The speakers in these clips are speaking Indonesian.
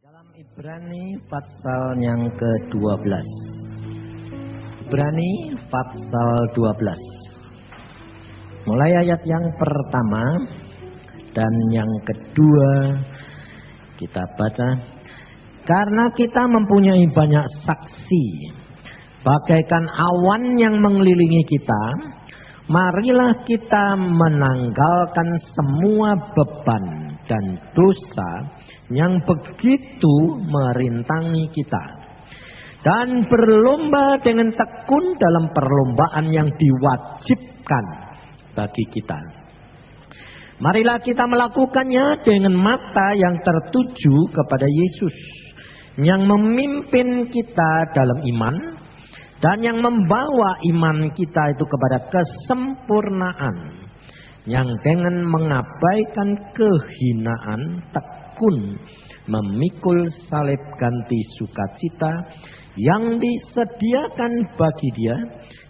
Dalam Ibrani pasal yang ke-12. Ibrani pasal 12. Mulai ayat yang pertama dan yang kedua kita baca. Karena kita mempunyai banyak saksi, bagaikan awan yang mengelilingi kita, marilah kita menanggalkan semua beban dan dosa yang begitu merintangi kita, dan berlomba dengan tekun dalam perlombaan yang diwajibkan bagi kita. Marilah kita melakukannya dengan mata yang tertuju kepada Yesus, yang memimpin kita dalam iman dan yang membawa iman kita itu kepada kesempurnaan, yang dengan mengabaikan kehinaan tekun memikul salib ganti sukacita yang disediakan bagi Dia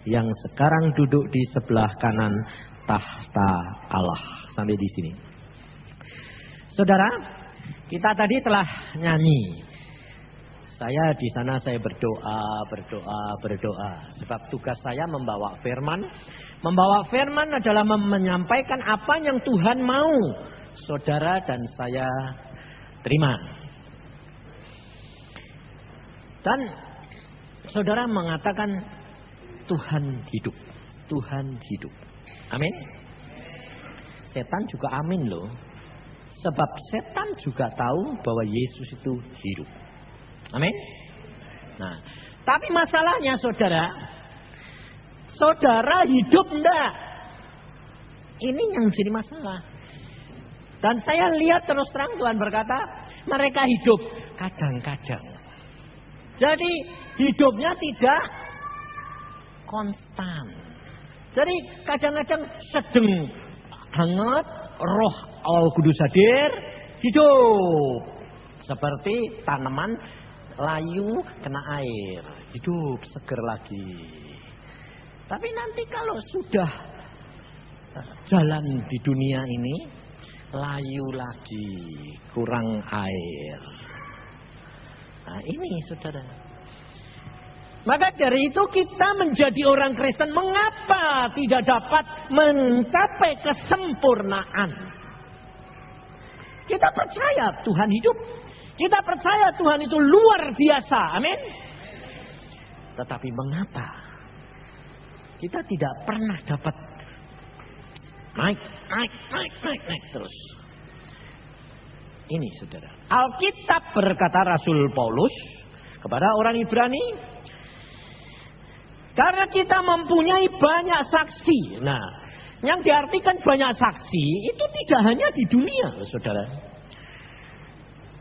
yang sekarang duduk di sebelah kanan tahta Allah. Sampai di sini. Saudara, kita tadi telah nyanyi. Saya di sana saya berdoa. Sebab tugas saya membawa firman. Membawa firman adalah menyampaikan apa yang Tuhan mau saudara dan saya terima. Dan saudara mengatakan Tuhan hidup. Tuhan hidup. Amin. Setan juga amin loh. Sebab setan juga tahu bahwa Yesus itu hidup. Amin. Nah, tapi masalahnya saudara hidup enggak? Ini yang jadi masalah. Dan saya lihat terus terang Tuhan berkata, mereka hidup kadang-kadang. Jadi hidupnya tidak konstan. Jadi kadang-kadang sedang hangat, roh Allah Kudus hadir, hidup. Seperti tanaman layu kena air, hidup seger lagi. Tapi nanti kalau sudah jalan di dunia ini, layu lagi, kurang air. Nah ini saudara. Maka dari itu kita menjadi orang Kristen, mengapa tidak dapat mencapai kesempurnaan? Kita percaya Tuhan hidup. Kita percaya Tuhan itu luar biasa. Amin. Tetapi mengapa kita tidak pernah dapat naik terus? Ini saudara. Alkitab berkata Rasul Paulus kepada orang Ibrani, karena kita mempunyai banyak saksi. Nah, yang diartikan banyak saksi itu tidak hanya di dunia, saudara.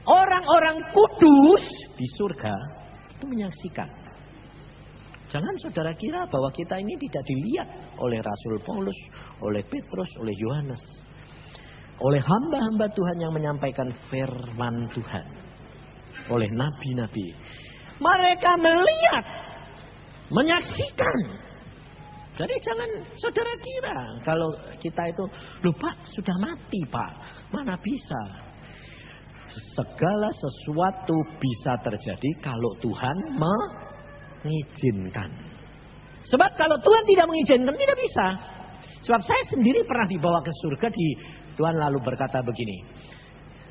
Orang-orang kudus di surga itu menyaksikan. Jangan saudara kira bahwa kita ini tidak dilihat oleh Rasul Paulus, oleh Petrus, oleh Yohanes, oleh hamba-hamba Tuhan yang menyampaikan firman Tuhan, oleh nabi-nabi. Mereka melihat, menyaksikan. Jadi jangan saudara kira kalau kita itu, lupa sudah mati Pak, mana bisa. Segala sesuatu bisa terjadi kalau Tuhan mengizinkan. Sebab kalau Tuhan tidak mengizinkan, tidak bisa. Sebab saya sendiri pernah dibawa ke surga, Tuhan lalu berkata begini.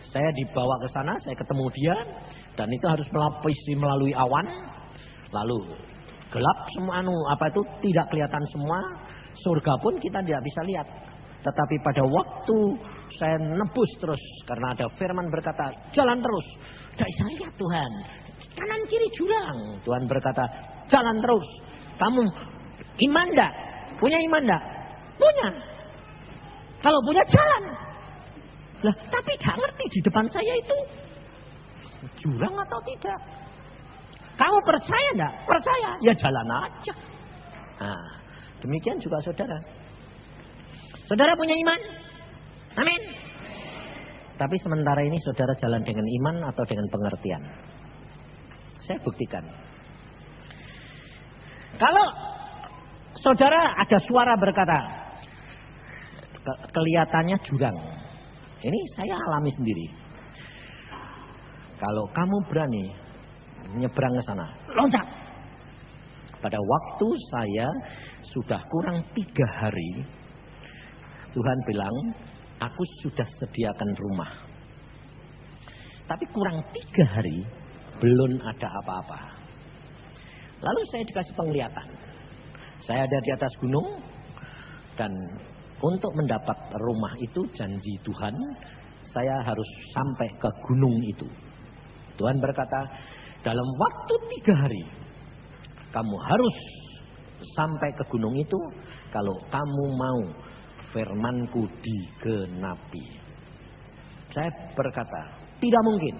Saya dibawa ke sana, saya ketemu Dia, dan itu harus melapisi melalui awan. Lalu gelap semua, tidak kelihatan semua. Surga pun kita tidak bisa lihat. Tetapi pada waktu saya nebus terus, karena ada firman berkata, jalan terus. Tidak bisa lihat Tuhan. Kanan kiri jurang. Tuhan berkata, jalan terus. Kamu iman enggak? Punya iman enggak? Punya. Kalau punya jalan. Lah, tapi gak ngerti di depan saya itu jurang atau tidak. Kamu percaya enggak? Percaya. Ya jalan aja. Nah, demikian juga saudara. Saudara punya iman? Amin. Tapi sementara ini saudara jalan dengan iman atau dengan pengertian? Saya buktikan. Kalau saudara ada suara berkata, kelihatannya jurang. Ini saya alami sendiri. Kalau kamu berani nyebrang ke sana, loncat. Pada waktu saya sudah kurang 3 hari, Tuhan bilang, aku sudah sediakan rumah. Tapi kurang 3 hari, belum ada apa-apa. Lalu saya dikasih penglihatan. Saya ada di atas gunung, dan untuk mendapat rumah itu janji Tuhan, saya harus sampai ke gunung itu. Tuhan berkata, dalam waktu 3 hari, kamu harus sampai ke gunung itu kalau kamu mau firmanku digenapi. Saya berkata, tidak mungkin.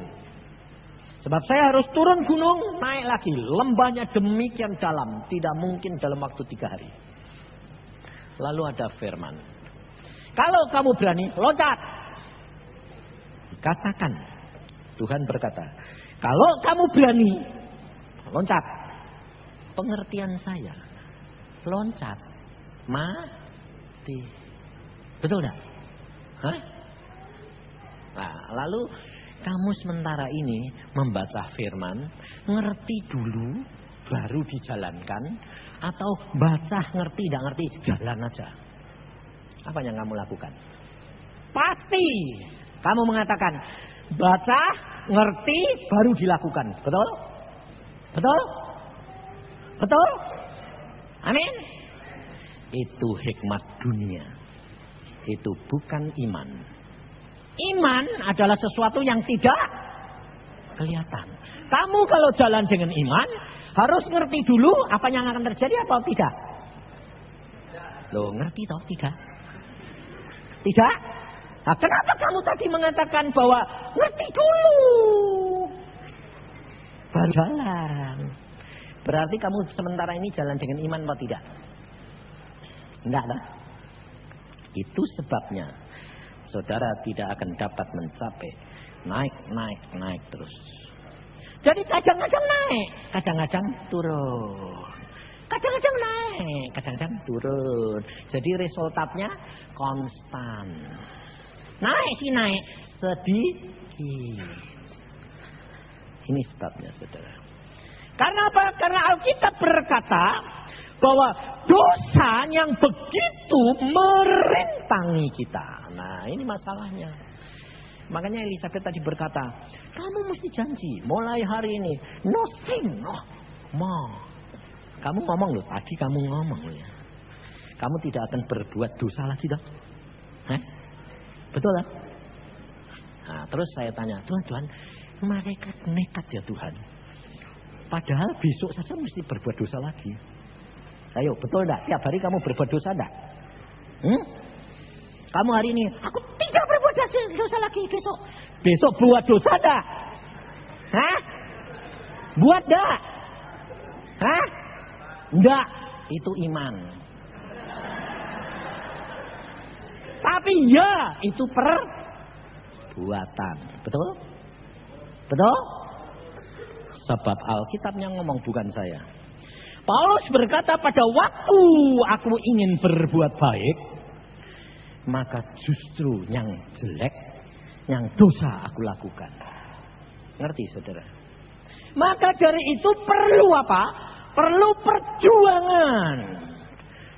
Sebab saya harus turun gunung, naik lagi. Lembahnya demikian dalam, tidak mungkin dalam waktu 3 hari. Lalu ada firman, kalau kamu berani, loncat. Katakan, Tuhan berkata, kalau kamu berani, loncat. Pengertian saya, loncat, mati. Betul enggak? Hah? Nah, lalu kamu sementara ini membaca firman, ngerti dulu, baru dijalankan, atau baca ngerti, tidak ngerti, jalan aja. Apa yang kamu lakukan? Pasti kamu mengatakan, baca, ngerti, baru dilakukan. Betul? Betul? Betul? Amin? Itu hikmat dunia. Itu bukan iman. Iman adalah sesuatu yang tidak kelihatan. Kamu kalau jalan dengan iman, harus ngerti dulu apa yang akan terjadi atau tidak? Loh, ngerti toh? Tidak? Tidak? Nah, kenapa kamu tadi mengatakan bahwa ngerti dulu baru jalan? Berarti kamu sementara ini jalan dengan iman atau tidak? Enggak lah. Itu sebabnya saudara tidak akan dapat mencapai naik terus. Jadi kadang-kadang naik, kadang-kadang turun. Kadang-kadang naik, kadang-kadang turun. Jadi resultatnya konstan. Naik sih naik, sedikit. Ini sebabnya saudara. Karena apa? Karena Alkitab berkata bahwa dosa yang begitu merintangi kita. Nah, ini masalahnya. Makanya Elizabeth tadi berkata, kamu mesti janji mulai hari ini no sin, no more. Kamu ngomong loh, tadi kamu ngomong loh ya. Kamu tidak akan berbuat dosa lagi dong. Betul lah. Nah, terus saya tanya, Tuhan, mereka nekat ya Tuhan. Padahal besok saja mesti berbuat dosa lagi. Ayo, betul enggak? Tiap hari kamu berbuat dosa enggak? Kamu hari ini, aku tidak berbuat dosa lagi besok. Besok buat dosa enggak? Hah? Buat enggak? Hah? Enggak, itu iman. Tapi ya, itu perbuatan. Betul? Betul? Sebab Alkitab yang ngomong bukan saya. Paulus berkata pada waktu aku ingin berbuat baik, maka justru yang jelek, yang dosa aku lakukan. Ngerti saudara? Maka dari itu perlu apa? Perlu perjuangan.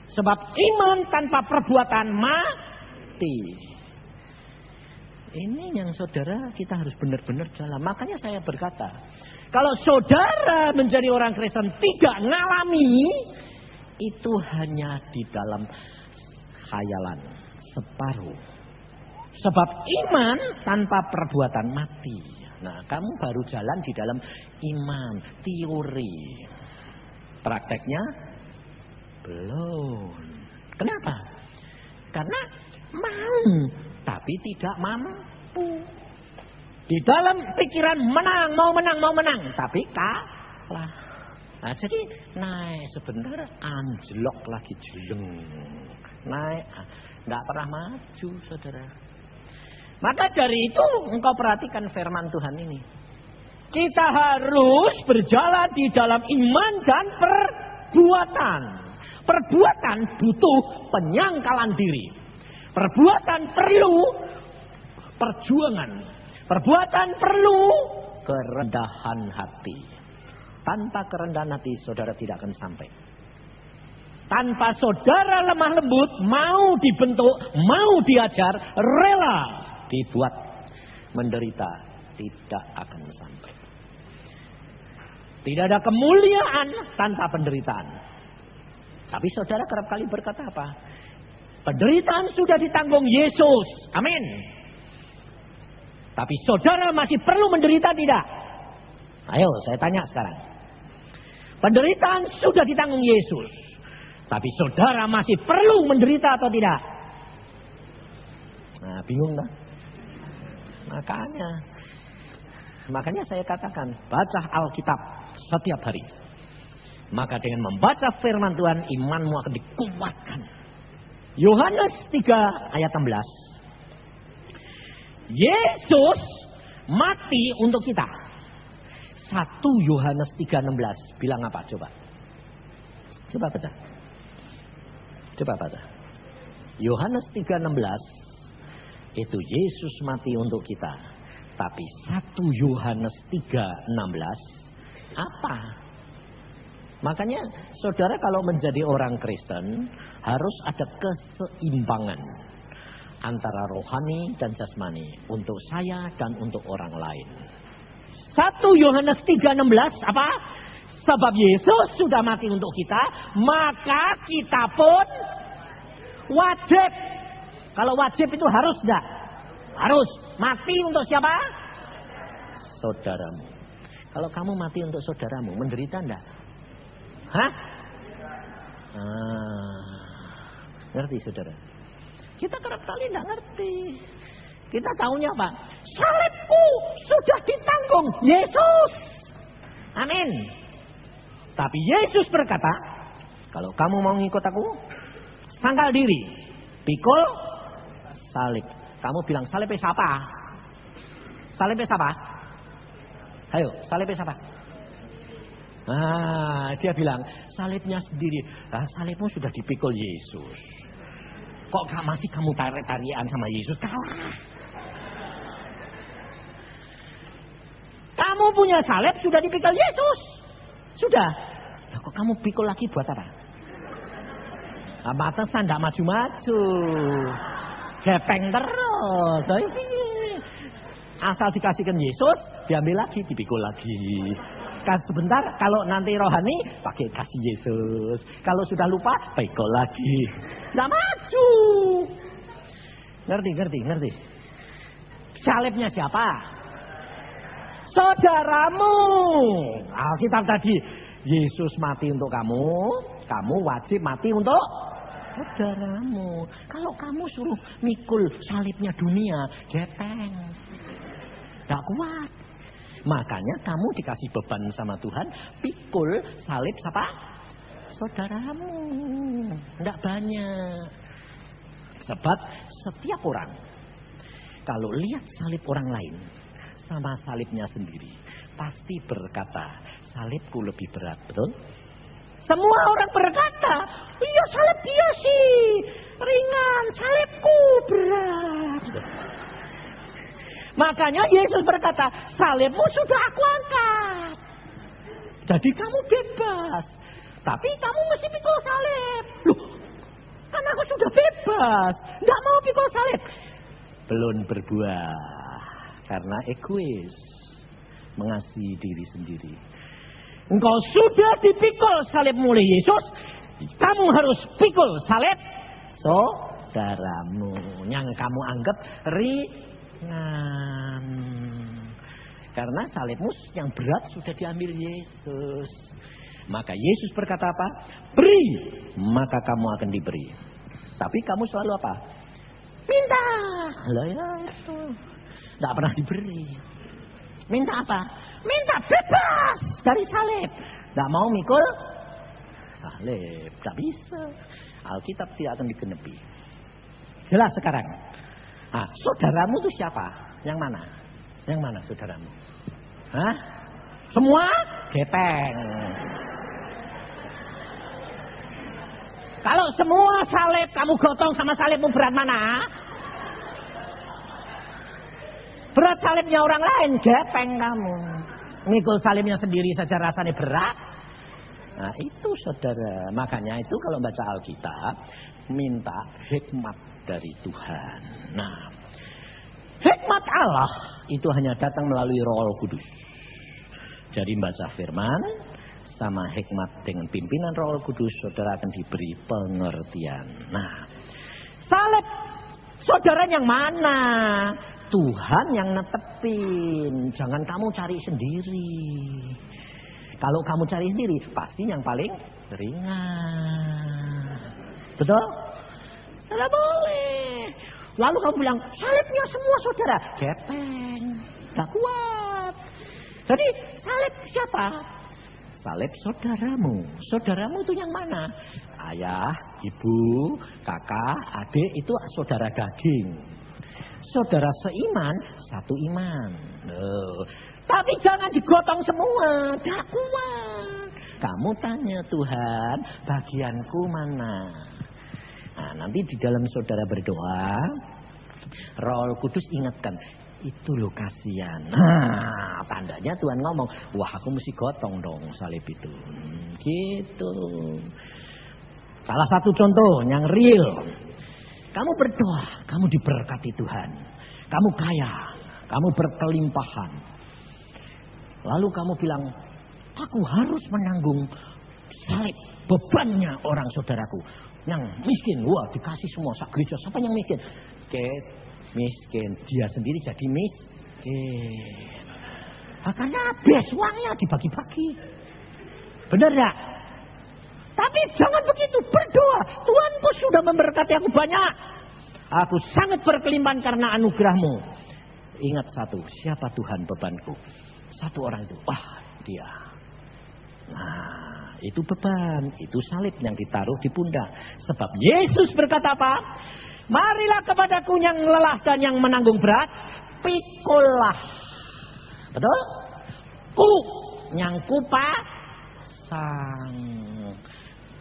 Sebab iman tanpa perbuatan mati. Ini yang saudara kita harus benar-benar jalan. Makanya saya berkata, kalau saudara menjadi orang Kristen tidak ngalami, itu hanya di dalam khayalan separuh. Sebab iman tanpa perbuatan mati. Nah, kamu baru jalan di dalam iman, teori. Prakteknya belum. Kenapa? Karena mau, tapi tidak mampu. Di dalam pikiran mau menang, tapi kalah. Nah, jadi naik sebentar, anjlok lagi jeleng. Naik, nggak pernah maju, saudara. Maka dari itu engkau perhatikan firman Tuhan ini. Kita harus berjalan di dalam iman dan perbuatan. Perbuatan butuh penyangkalan diri. Perbuatan perlu perjuangan. Perbuatan perlu kerendahan hati. Tanpa kerendahan hati saudara tidak akan sampai. Tanpa saudara lemah lembut, mau dibentuk, mau diajar, rela dibuat menderita, tidak akan sampai. Tidak ada kemuliaan tanpa penderitaan. Tapi saudara kerap kali berkata apa? Penderitaan sudah ditanggung Yesus. Amin. Tapi saudara masih perlu menderita tidak? Ayo saya tanya sekarang. Penderitaan sudah ditanggung Yesus. Tapi saudara masih perlu menderita atau tidak? Nah, bingung kan? Makanya saya katakan, baca Alkitab setiap hari. Maka dengan membaca firman Tuhan, imanmu akan dikuatkan. Yohanes 3 ayat 16. Yesus mati untuk kita. 1 Yohanes 3:16 bilang apa? Coba baca. Coba baca. Yohanes 3:16 itu Yesus mati untuk kita. Tapi 1 Yohanes 3:16 apa? Makanya saudara kalau menjadi orang Kristen harus ada keseimbangan antara rohani dan jasmani untuk saya dan untuk orang lain. 1 Yohanes 3:16 apa? Sebab Yesus sudah mati untuk kita, maka kita pun wajib. Kalau wajib itu harus enggak? Harus. Mati untuk siapa? Saudaramu. Kalau kamu mati untuk saudaramu, menderita enggak? Hah? Ngerti saudara? Kita kerap kali enggak ngerti. Kita taunya apa? Salibku sudah ditanggung Yesus. Amin. Tapi Yesus berkata, kalau kamu mau ngikut aku, sangkal diri, pikul salib. Kamu bilang salibnya siapa? Salibnya siapa? Ayo, salibnya siapa? Dia bilang salibnya sendiri. Salibmu sudah dipikul Yesus. Kok masih kamu tarik-tarian sama Yesus? Kalah. Kamu punya salib sudah dipikul Yesus. Sudah. Nah, kok kamu pikul lagi buat apa? Pantesan tidak maju-maju. Gepeng terus. Asal dikasihkan Yesus, diambil lagi, dipikul lagi. Sebentar, kalau nanti rohani, pakai kasih Yesus. Kalau sudah lupa, pikul lagi. Tidak maju. Ngerti. Salibnya siapa? Saudaramu. Alkitab tadi, Yesus mati untuk kamu, kamu wajib mati untuk saudaramu. Kalau kamu suruh mikul salibnya dunia, gepeng. Gak kuat. Makanya kamu dikasih beban sama Tuhan, pikul salib siapa? Saudaramu. Tidak banyak. Sebab setiap orang, kalau lihat salib orang lain, sama salibnya sendiri, pasti berkata, salibku lebih berat, betul? Semua orang berkata, iya salib dia sih ringan, salibku berat. Makanya Yesus berkata, salibmu sudah aku angkat. Jadi kamu bebas. Tapi kamu mesti pikul salib. Loh, kan aku sudah bebas. Nggak mau pikul salib. Belum berbuah. Karena egois, mengasihi diri sendiri. Engkau sudah dipikul salibmu oleh Yesus, kamu harus pikul salib saudaramu yang kamu anggap ringan. Karena salibmu yang berat sudah diambil Yesus. Maka Yesus berkata apa? Beri, maka kamu akan diberi. Tapi kamu selalu apa? Minta. Lah ya itu. Tidak pernah diberi. Minta apa? Minta bebas dari salib. Tidak mau mikul salib. Tidak bisa. Alkitab tidak akan digenepi. Jelas sekarang. Nah, saudaramu itu siapa? Yang mana? Yang mana saudaramu? Hah? Semua gepeng. Kalau semua salib kamu gotong sama salibmu berat mana? Berat salibnya orang lain, gepeng kamu. Mikul salibnya sendiri saja rasanya berat. Nah itu saudara. Makanya itu kalau baca Alkitab, minta hikmat dari Tuhan. Nah, hikmat Allah itu hanya datang melalui Roh Kudus. Jadi baca firman sama hikmat dengan pimpinan Roh Kudus, saudara akan diberi pengertian. Nah, salib saudara yang mana? Tuhan yang netepin. Jangan kamu cari sendiri. Kalau kamu cari sendiri, pasti yang paling ringan. Betul? Tidak boleh. Lalu kamu bilang, salibnya semua saudara. Gepeng. Tidak kuat. Jadi salib siapa? Salib saudaramu. Saudaramu itu yang mana? Ayah, ibu, kakak, adik itu saudara daging. Saudara seiman, satu iman. Tapi jangan digotong semua. Tidak kuat. Kamu tanya Tuhan, bagianku mana? Nah, nanti di dalam saudara berdoa, Roh Kudus ingatkan. Itu loh kasihan. Nah, tandanya Tuhan ngomong, wah aku mesti gotong dong salib itu. Gitu. Salah satu contoh yang real. Kamu berdoa, kamu diberkati Tuhan. Kamu kaya, kamu berkelimpahan. Lalu kamu bilang, aku harus menanggung salib bebannya orang saudaraku. Yang miskin, wah dikasih semua sak gereja. Siapa yang miskin? Miskin, dia sendiri jadi miskin. Karena habis uangnya dibagi-bagi. Benar enggak? Tapi jangan begitu, berdoa. Tuhanku sudah memberkati aku banyak. Aku sangat berkelimpahan karena anugerahmu. Ingat satu, siapa Tuhan bebanku? Satu orang itu, wah dia. Nah, itu beban, itu salib yang ditaruh di pundak. Sebab Yesus berkata apa? Marilah kepadaku yang lelah dan yang menanggung berat, pikulah. Betul? Ku, yang kupasang.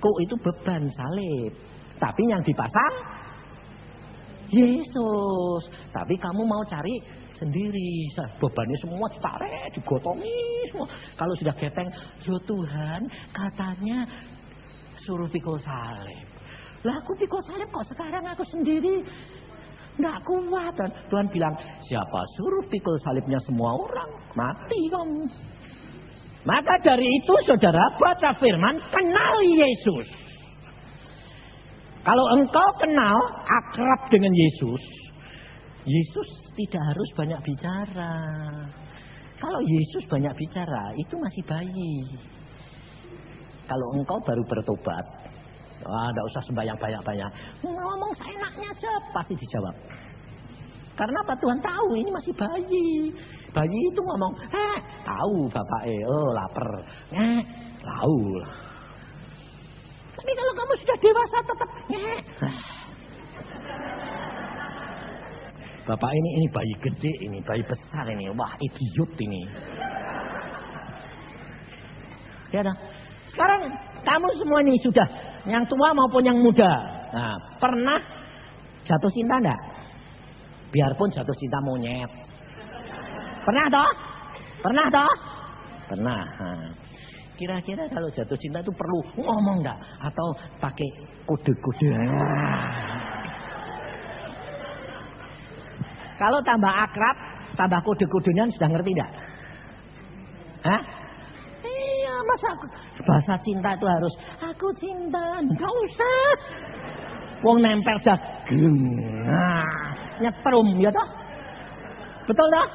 Ku itu beban salib. Tapi yang dipasang Yesus. Tapi kamu mau cari sendiri. Bebannya semua ditarik, digotongi semua. Kalau sudah gepeng, ya Tuhan katanya suruh pikul salib. Lah aku pikul salib kok sekarang aku sendiri nggak kuat. Dan Tuhan bilang, siapa suruh pikul salibnya semua orang? Mati kamu. Maka dari itu saudara baca firman, kenali Yesus. Kalau engkau kenal, akrab dengan Yesus, Yesus tidak harus banyak bicara. Kalau Yesus banyak bicara, itu masih bayi. Kalau engkau baru bertobat, tidak usah sembahyang banyak-banyak. Ngomong seenaknya aja, pasti dijawab. Karena apa? Tuhan tahu ini masih bayi. Bayi itu ngomong, tahu bapak lapar. Tahu. Tapi kalau kamu sudah dewasa tetap, bapak ini bayi gede, ini bayi besar ini. Wah, idiot ini. Ya dah. Sekarang kamu semua ini sudah, yang tua maupun yang muda. Nah, pernah jatuh cinta enggak? Biarpun jatuh cinta monyet. Pernah toh? Pernah toh? Pernah. Nah, kira-kira kalau jatuh cinta itu perlu ngomong enggak? Atau pakai kode-kode? Kalau tambah akrab, tambah kode-kodenya sudah ngerti enggak? Hah? Iya, masa bahasa cinta itu harus aku cinta, enggak usah. Wong nempel jagung. Nah, nyetrum ya toh? Betul toh?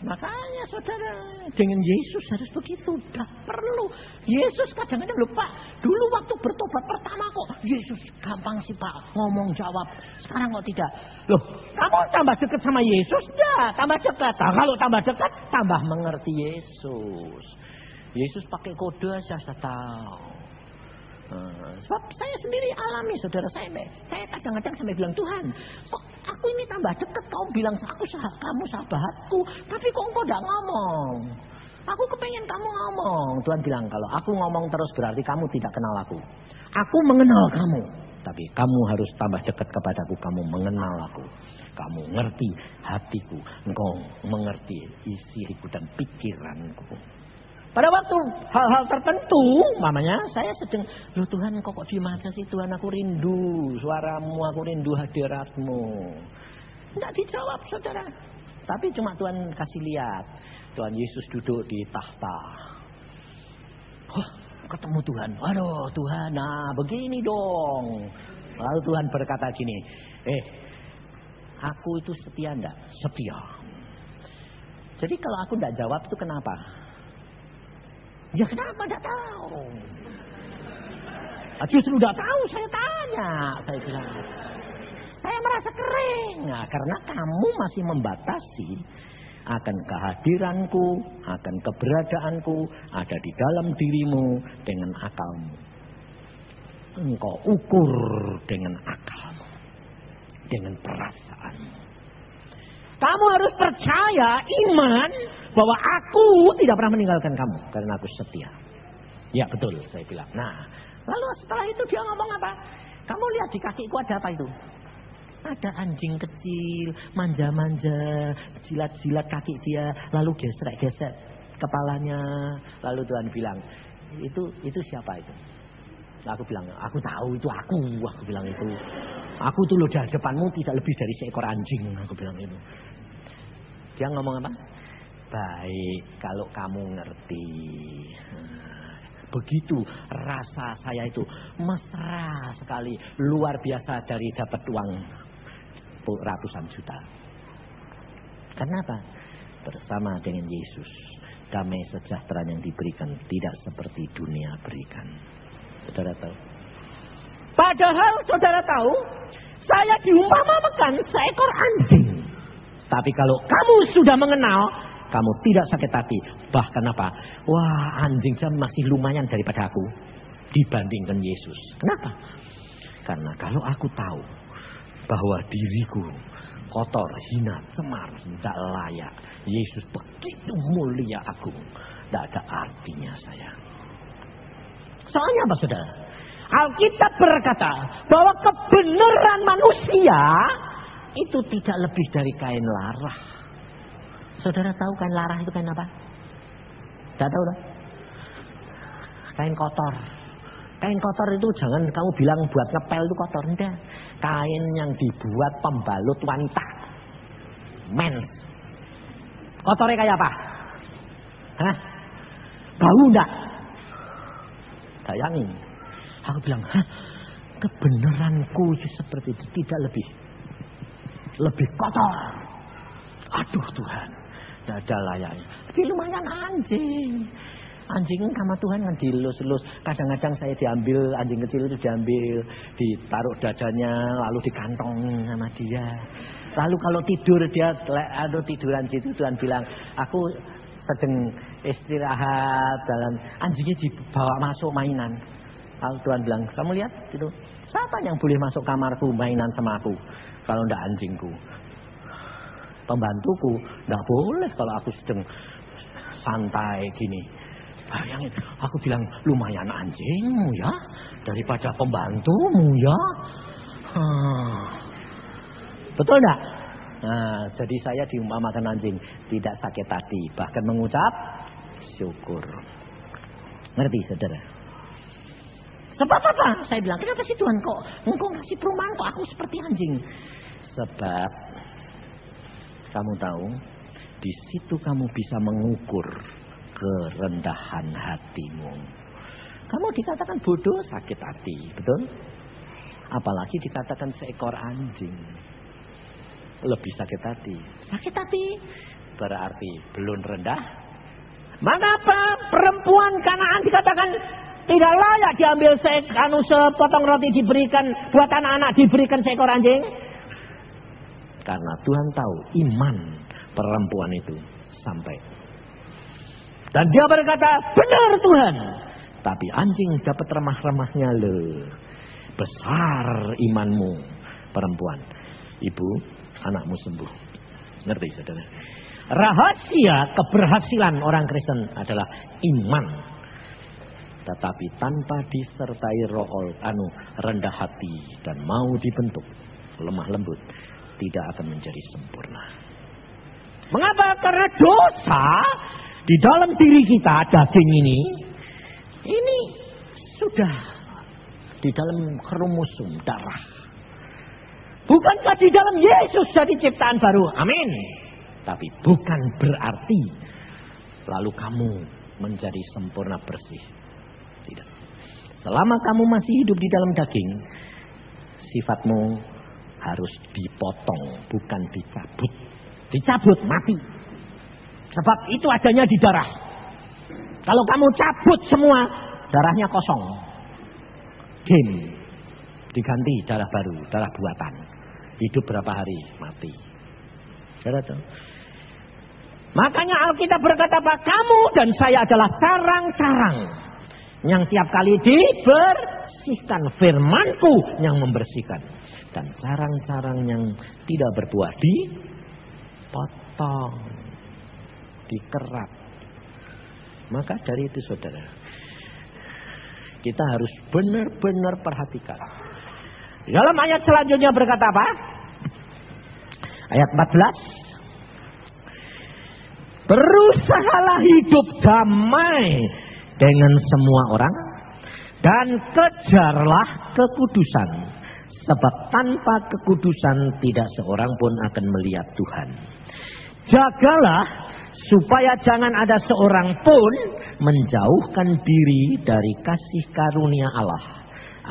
Makanya saudara, dengan Yesus harus begitu. Tidak perlu. Yesus kadang-kadang lupa. Dulu waktu bertobat pertama kok Yesus gampang sih Pak ngomong jawab. Sekarang kok tidak. Loh, kamu tambah dekat sama Yesus? Ya, tambah dekat. Nah, kalau tambah dekat, tambah mengerti Yesus. Yesus pakai kode aja saya tahu. Sebab saya sendiri alami saudara saya kadang-kadang sampai bilang, Tuhan kok aku ini tambah dekat, kau bilang kamu sahabatku, tapi kok engkau tidak ngomong. Aku kepengen kamu ngomong. Tuhan bilang, kalau aku ngomong terus berarti kamu tidak kenal aku. Aku mengenal kamu, Tapi kamu harus tambah dekat kepadaku. Kamu mengenal aku. Kamu ngerti hatiku. Engkau mengerti isi hatiku dan pikiranku. Pada waktu hal-hal tertentu, mamanya saya sedang, loh Tuhan kok diem aja sih Tuhan, aku rindu suaramu, aku rindu hadiratmu. Tidak dijawab saudara. Tapi cuma Tuhan kasih lihat. Tuhan Yesus duduk di tahta. Wah, ketemu Tuhan. Aduh Tuhan, nah begini dong. Lalu Tuhan berkata gini, aku itu setia enggak? Setia. Jadi kalau aku enggak jawab itu kenapa? Ya kenapa enggak tahu? Justru enggak tahu, saya tanya. Saya bilang, saya merasa kering. Nah, karena kamu masih membatasi akan kehadiranku, akan keberadaanku ada di dalam dirimu dengan akalmu. Engkau ukur dengan akalmu, dengan perasaanmu. Kamu harus percaya, iman, bahwa aku tidak pernah meninggalkan kamu karena aku setia. Ya betul, saya bilang. Nah, lalu setelah itu dia ngomong apa? Kamu lihat di kakiku ada apa itu? Ada anjing kecil, manja-manja, jilat-jilat kaki dia, lalu gesek-gesek kepalanya. Lalu Tuhan bilang, itu siapa itu? Aku bilang, aku tahu itu aku. Aku bilang itu. Aku tuh loh dari depanmu tidak lebih dari seekor anjing. Aku bilang itu. Dia ngomong apa? Baik, kalau kamu ngerti. Begitu rasa saya itu mesra sekali. Luar biasa dari dapat uang ratusan juta. Kenapa? Bersama dengan Yesus. Damai sejahtera yang diberikan tidak seperti dunia berikan. Saudara tahu? Padahal saudara tahu, saya diumpamakan seekor anjing. Tapi kalau kamu sudah mengenal, kamu tidak sakit hati. Bahkan apa? Wah, anjing saya masih lumayan daripada aku dibandingkan Yesus. Kenapa? Karena kalau aku tahu bahwa diriku kotor, hina, cemar, tidak layak, Yesus begitu mulia agung, tidak ada artinya saya. Soalnya apa saudara? Alkitab berkata bahwa kebenaran manusia itu tidak lebih dari kain larah. Saudara tahu kain larah itu kain apa? Tidak tahu tak? Kain kotor. Kain kotor itu jangan kamu bilang buat ngepel itu kotor. Enggak. Kain yang dibuat pembalut wanita. Mens. Kotornya kayak apa? Hah? Bau enggak? Bayangin. Aku bilang, kebenaranku itu seperti itu. Tidak lebih kotor. Aduh Tuhan. Tidak ada layaknya. Tapi lumayan anjing. Anjing sama Tuhan kan dilus-lus. Kadang-kadang saya diambil, anjing kecil itu diambil, ditaruh dadanya, lalu dikantong sama dia. Lalu kalau tidur dia tiduran gitu, Tuhan bilang, aku sedang istirahat dalam, anjingnya dibawa masuk mainan. Lalu Tuhan bilang, kamu lihat gitu, siapa yang boleh masuk kamarku mainan sama aku kalau enggak anjingku? Pembantuku enggak boleh kalau aku sedang santai gini. Bayangin, aku bilang lumayan anjingmu ya daripada pembantumu ya. Betul enggak? Nah, jadi saya diumpamakan anjing, tidak sakit hati, bahkan mengucap syukur. Ngerti saudara? Sebab apa? Saya bilang, kenapa sih Tuhan kok engkau kasih perumahan kok aku seperti anjing? Sebab kamu tahu, di situ kamu bisa mengukur kerendahan hatimu. Kamu dikatakan bodoh, sakit hati, betul? Apalagi dikatakan seekor anjing, lebih sakit hati. Sakit hati berarti belum rendah. Mengapa perempuan Kanaan dikatakan tidak layak diambil sepotong roti diberikan buat anak-anak, diberikan seekor anjing? Karena Tuhan tahu iman perempuan itu sampai. Dan dia berkata, benar Tuhan. Tapi anjing dapat remah-remahnya loh. Besar imanmu perempuan. Ibu, anakmu sembuh. Ngerti saudara? Rahasia keberhasilan orang Kristen adalah iman. Tetapi tanpa disertai rendah hati dan mau dibentuk lemah lembut, tidak akan menjadi sempurna. Mengapa? Karena dosa di dalam diri kita, daging ini sudah di dalam kromosom darah. Bukankah di dalam Yesus jadi ciptaan baru? Amin. Tapi bukan berarti lalu kamu menjadi sempurna bersih. Tidak. Selama kamu masih hidup di dalam daging, sifatmu harus dipotong, bukan dicabut. Dicabut, mati. Sebab itu adanya di darah. Kalau kamu cabut semua, darahnya kosong. Game. Diganti darah baru, darah buatan. Hidup berapa hari, mati. Saudara tahu? Makanya Alkitab berkata apa? Kamu dan saya adalah carang-carang yang tiap kali dibersihkan. Firman-Ku yang membersihkan. Dan carang-carang yang tidak berbuah dipotong, dikerat. Maka dari itu saudara, kita harus benar-benar perhatikan. Dalam ayat selanjutnya berkata apa? Ayat 14. Berusahalah hidup damai dengan semua orang dan kejarlah kekudusan. Sebab tanpa kekudusan tidak seorang pun akan melihat Tuhan. Jagalah supaya jangan ada seorang pun menjauhkan diri dari kasih karunia Allah,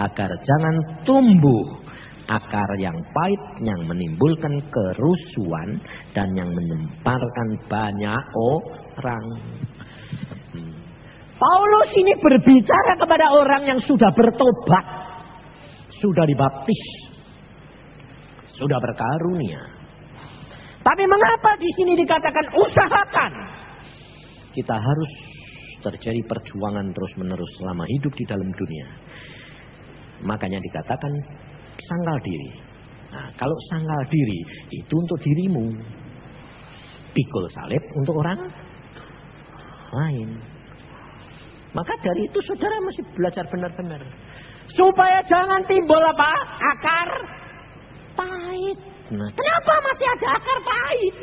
agar jangan tumbuh akar yang pahit yang menimbulkan kerusuhan dan yang menyemparkan banyak orang. Paulus ini berbicara kepada orang yang sudah bertobat, sudah dibaptis, sudah berkarunia. Tapi mengapa di sini dikatakan usahakan? Kita harus terjadi perjuangan terus-menerus selama hidup di dalam dunia. Makanya dikatakan sangkal diri. Nah, kalau sangkal diri itu untuk dirimu, pikul salib untuk orang lain. Maka dari itu saudara mesti belajar benar-benar. Supaya jangan timbul apa? Akar pahit. Nah, kenapa masih ada akar pahit?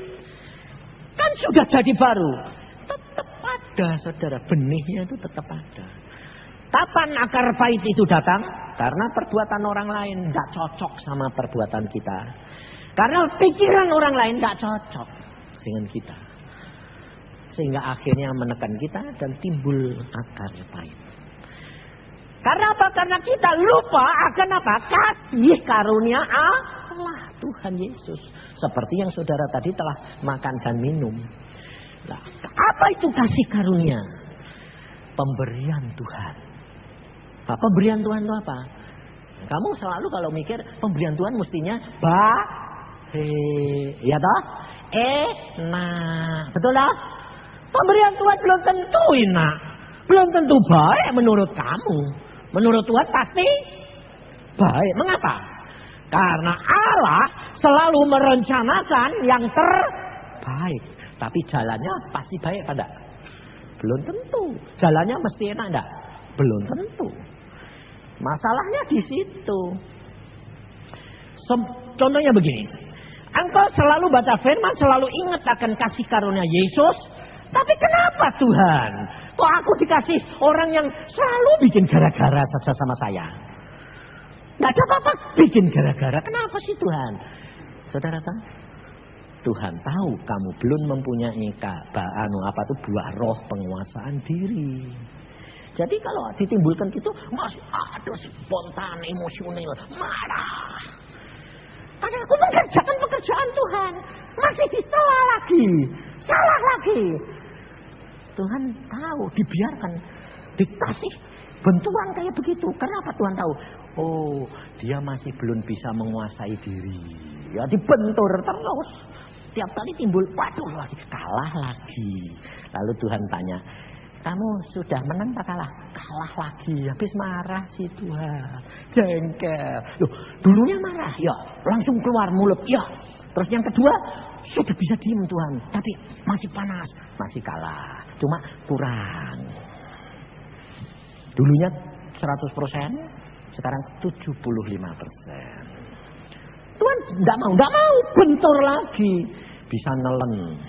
Kan sudah jadi baru. Tetap ada saudara, benihnya itu tetap ada. Kapan akar pahit itu datang? Karena perbuatan orang lain tidak cocok sama perbuatan kita. Karena pikiran orang lain tidak cocok dengan kita. Sehingga akhirnya menekan kita dan timbul akar pahit. Karena apa? Karena kita lupa akan apa? Kasih karunia Allah, Tuhan Yesus. Seperti yang saudara tadi telah makan dan minum. Nah, apa itu kasih karunia? Pemberian Tuhan. Nah, pemberian Tuhan itu apa? Kamu selalu kalau mikir pemberian Tuhan mestinya ya toh? Enak. Betul toh? Pemberian Tuhan belum tentu enak. Belum tentu baik menurut kamu. Menurut Tuhan pasti baik. Mengapa? Karena Allah selalu merencanakan yang terbaik. Tapi jalannya pasti baik apa enggak? Belum tentu. Jalannya mesti enak enggak? Belum tentu. Masalahnya di situ. Contohnya begini. Engkau selalu baca firman, selalu ingat akan kasih karunia Yesus. Tapi kenapa Tuhan? Kok aku dikasih orang yang selalu bikin gara-gara saja sama saya? Nggak ada apa-apa bikin gara-gara. Kenapa sih Tuhan? Saudara tahu? Tuhan tahu kamu belum mempunyai buah roh penguasaan diri. Jadi kalau ditimbulkan gitu, masih ada spontan, emosional, marah. Karena aku mengerjakan pekerjaan Tuhan, masih dicela lagi, salah lagi. Tuhan tahu, dibiarkan, dikasih benturan kayak begitu. Kenapa Tuhan tahu? Oh, dia masih belum bisa menguasai diri. Ya dibentur terus. Tiap kali timbul, waduh masih kalah lagi. Lalu Tuhan tanya, kamu sudah menang tak kalah? Kalah lagi, habis marah sih Tuhan. Jengkel. Loh, dulunya marah, ya langsung keluar mulut, ya. Terus yang kedua, sudah bisa diem Tuhan. Tapi masih panas, masih kalah. Cuma kurang. Dulunya 100%, sekarang 75%. Tuhan enggak mau, bentur lagi. Bisa nelen.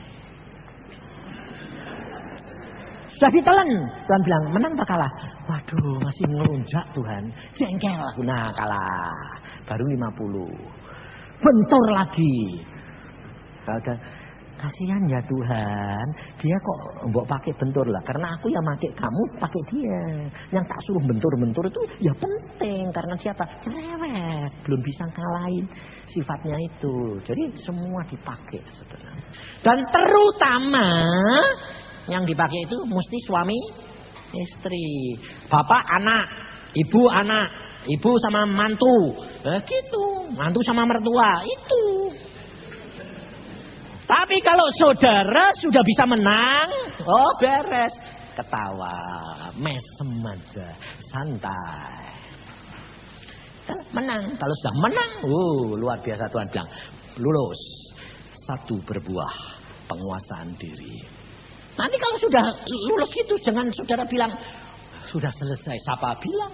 Sudah ditelen. Tuhan bilang, menang apa kalah? Waduh, masih ngelunjak Tuhan. Jengkel aku. Nah, kalah. Baru 50. Bentur lagi. Kasihan ya Tuhan, dia kok mbok pakai bentur lah. Karena aku yang pakai kamu, pakai dia. Yang tak suruh bentur-bentur itu ya penting. Karena siapa? Cerewet, belum bisa kalahin sifatnya itu. Jadi semua dipakai sebenarnya. Dan terutama yang dipakai itu mesti suami istri, bapak anak, ibu anak, ibu sama mantu, gitu, mantu sama mertua itu. Tapi kalau saudara sudah bisa menang, oh beres. Ketawa, mesem aja, santai. Kan menang. Kalau sudah menang, luar biasa Tuhan bilang. Lulus, 1 berbuah penguasaan diri. Nanti kalau sudah lulus gitu, jangan saudara bilang, sudah selesai. Siapa bilang?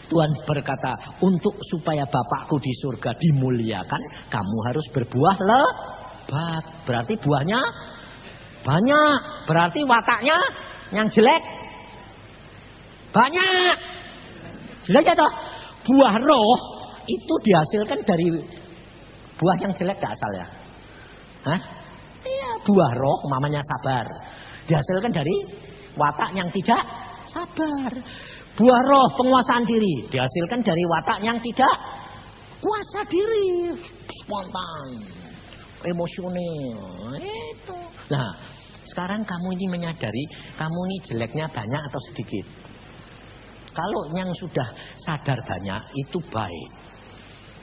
Tuhan berkata, untuk supaya Bapakku di surga dimuliakan, kamu harus berbuah lebat. Berarti buahnya banyak. Berarti wataknya yang jelek banyak. Sudah ya toh? Buah roh itu dihasilkan dari buah yang jelek gak asal ya? Hah? Iya, buah roh namanya sabar. Dihasilkan dari watak yang tidak sabar. Buah roh penguasaan diri dihasilkan dari watak yang tidak kuasa diri, spontan, emosional. Itu. Nah, sekarang kamu ini menyadari kamu ini jeleknya banyak atau sedikit. Kalau yang sudah sadar banyak itu baik.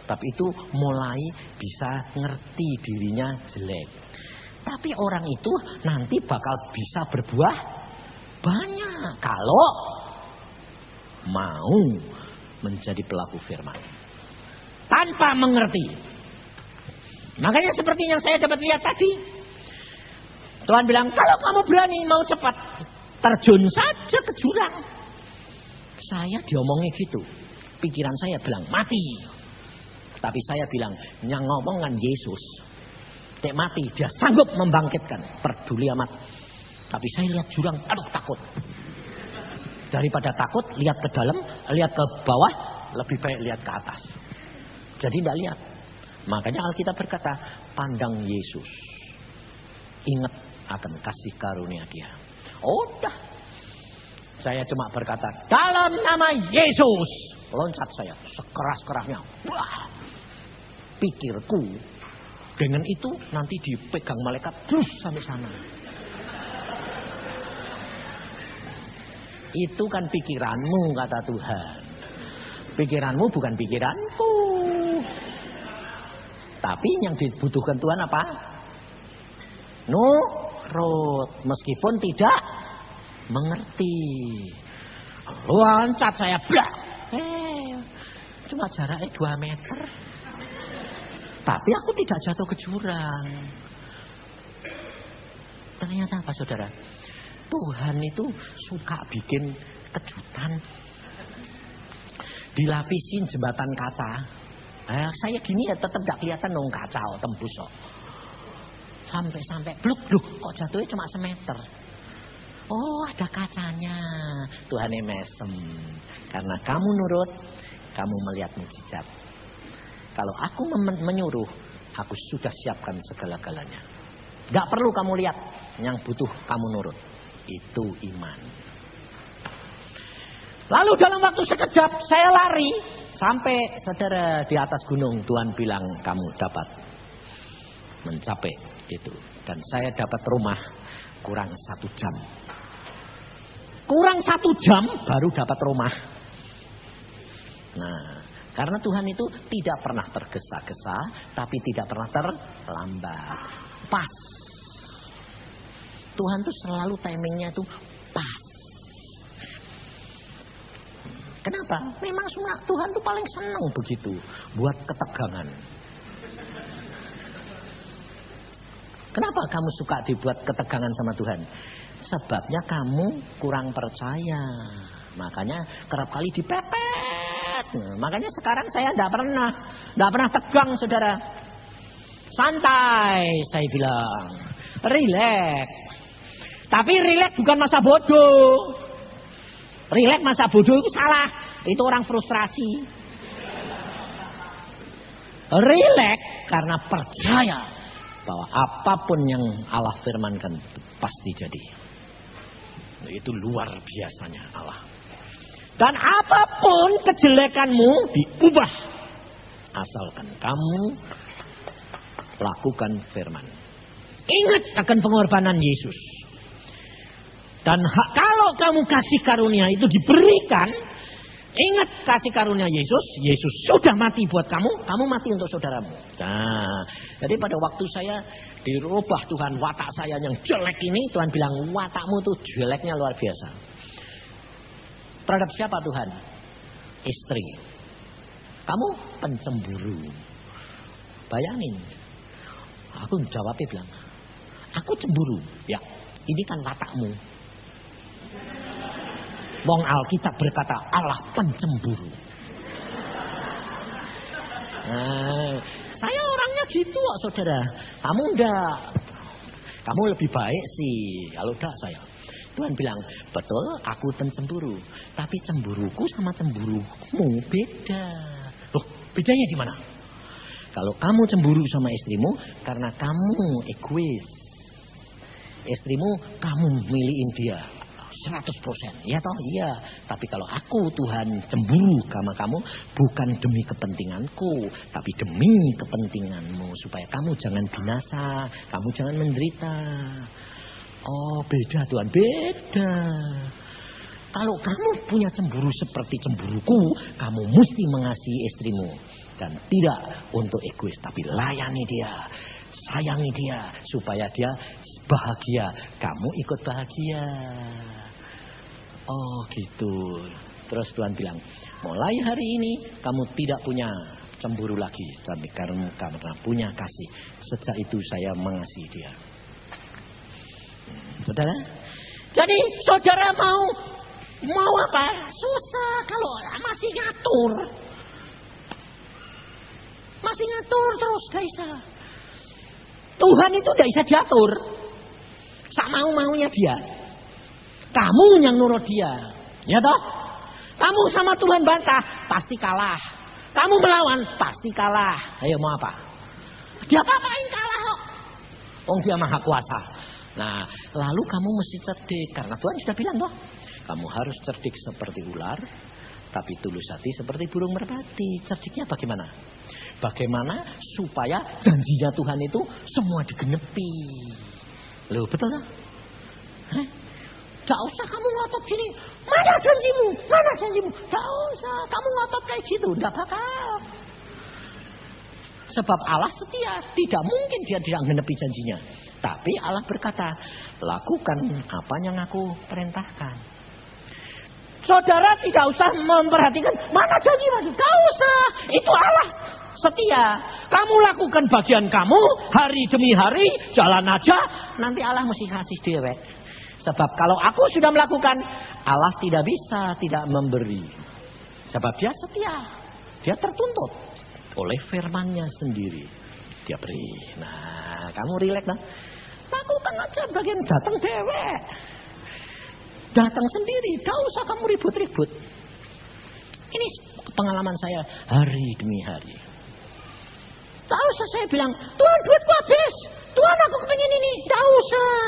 Tapi itu mulai bisa ngerti dirinya jelek. Tapi orang itu nanti bakal bisa berbuah banyak kalau mau menjadi pelaku firman tanpa mengerti. Makanya seperti yang saya dapat lihat tadi, Tuhan bilang kalau kamu berani mau cepat, terjun saja ke jurang. Saya diomongin gitu, pikiran saya bilang mati. Tapi saya bilang yang ngomong kan Yesus, nek mati dia sanggup membangkitkan, peduli amat. Tapi saya lihat jurang, aduh takut. Daripada takut, lihat ke dalam, lihat ke bawah, lebih baik lihat ke atas. Jadi tidak lihat. Makanya Alkitab berkata, pandang Yesus. Ingat akan kasih karunia dia. Udah. Saya cuma berkata, dalam nama Yesus. Loncat saya, sekeras-kerasnya. Wah. Pikirku, dengan itu nanti dipegang malaikat, terus sampai sana. Itu kan pikiranmu kata Tuhan. Pikiranmu bukan pikiranku. Tapi yang dibutuhkan Tuhan apa? Nurut. Meskipun tidak mengerti. Loncat saya blak. Cuma jaraknya 2 meter. Tapi aku tidak jatuh ke jurang. Ternyata apa saudara? Tuhan itu suka bikin kejutan. Dilapisin jembatan kaca. Saya gini ya tetap gak kelihatan dong kaca tembus kok. Sampai bluk kok jatuhnya cuma semeter. Oh ada kacanya. Tuhan mesem. Karena kamu nurut, kamu melihat mukjizat. Kalau aku menyuruh, aku sudah siapkan segala-galanya. Gak perlu kamu lihat, yang butuh kamu nurut. Itu iman. Lalu dalam waktu sekejap saya lari sampai saudara di atas gunung. Tuhan bilang kamu dapat mencapai itu. Dan saya dapat rumah kurang 1 jam. Kurang 1 jam baru dapat rumah. Nah, karena Tuhan itu tidak pernah tergesa-gesa, tapi tidak pernah terlambat. Pas. Tuhan tuh selalu timingnya tuh pas. Kenapa? Memang Tuhan tuh paling senang begitu. Buat ketegangan. Kenapa kamu suka dibuat ketegangan sama Tuhan? Sebabnya kamu kurang percaya. Makanya kerap kali dipepet. Makanya sekarang saya tidak pernah tegang, saudara. Santai, saya bilang. Rileks. Tapi rileks bukan masa bodoh. Rileks masa bodoh itu salah. Itu orang frustrasi. Rileks karena percaya bahwa apapun yang Allah firmankan pasti jadi. Itu luar biasanya Allah. Dan apapun kejelekanmu diubah asalkan kamu lakukan firman. Ingat akan pengorbanan Yesus. Dan kalau kamu kasih karunia itu diberikan, ingat kasih karunia Yesus. Yesus sudah mati buat kamu, kamu mati untuk saudaramu. Nah, jadi pada waktu saya dirubah Tuhan watak saya yang jelek ini, Tuhan bilang watakmu tuh jeleknya luar biasa. Terhadap siapa Tuhan? Istri. Kamu pencemburu. Bayangin. Aku jawabnya bilang, aku cemburu. Ya, ini kan watakmu. Wong Alkitab berkata Allah pencemburu. Nah, saya orangnya gitu kok saudara. Kamu enggak. Kamu lebih baik sih. Kalau enggak saya. Tuhan bilang, betul aku pencemburu. Tapi cemburuku sama cemburumu beda. Loh, bedanya di mana? Kalau kamu cemburu sama istrimu karena kamu egois. Istrimu kamu milihin dia 100%. Ya toh? Iya. Tapi kalau aku Tuhan cemburu sama kamu bukan demi kepentinganku, tapi demi kepentinganmu supaya kamu jangan binasa, kamu jangan menderita. Oh, beda Tuhan, beda. Kalau kamu punya cemburu seperti cemburuku, kamu mesti mengasihi istrimu. Dan tidak untuk egois, tapi layani dia. Sayangi dia supaya dia bahagia. Kamu ikut bahagia. Oh gitu. Terus Tuhan bilang, mulai hari ini kamu tidak punya cemburu lagi. Tapi karena punya kasih. Sejak itu saya mengasihi dia. Saudara? Jadi saudara mau apa? Susah kalau masih ngatur. Masih ngatur terus gak bisa. Tuhan itu gak bisa diatur. Sak mau-maunya dia. Kamu yang nurut dia. Ya toh? Kamu sama Tuhan bantah, pasti kalah. Kamu melawan, pasti kalah. Ayo mau apa? Dia apa-apain kalah kok. Oh dia maha kuasa. Nah, lalu kamu mesti cerdik. Karena Tuhan sudah bilang toh. Kamu harus cerdik seperti ular. Tapi tulus hati seperti burung merpati. Cerdiknya bagaimana? Bagaimana supaya janjinya Tuhan itu semua digenepi. Loh betul tak? Gak usah kamu ngotot gini. Mana janjimu? Mana janjimu? Gak usah. Kamu ngotot kayak gitu. Gak bakal. Sebab Allah setia. Tidak mungkin dia tidak genepi janjinya. Tapi Allah berkata, lakukan apa yang aku perintahkan. Saudara tidak usah memperhatikan mana janji masih. Gak usah. Itu Allah setia. Kamu lakukan bagian kamu. Hari demi hari. Jalan aja. Nanti Allah mesti kasih dewek. Sebab kalau aku sudah melakukan. Allah tidak bisa tidak memberi. Sebab dia setia. Dia tertuntut. Oleh firmannya sendiri. Dia beri. Nah kamu rileks lah. Lakukan aja bagian datang dewek. Datang sendiri, gak usah kamu ribut-ribut. Ini pengalaman saya hari demi hari. Gak usah saya bilang, Tuhan duitku habis. Tuhan aku kepingin ini. Gak usah.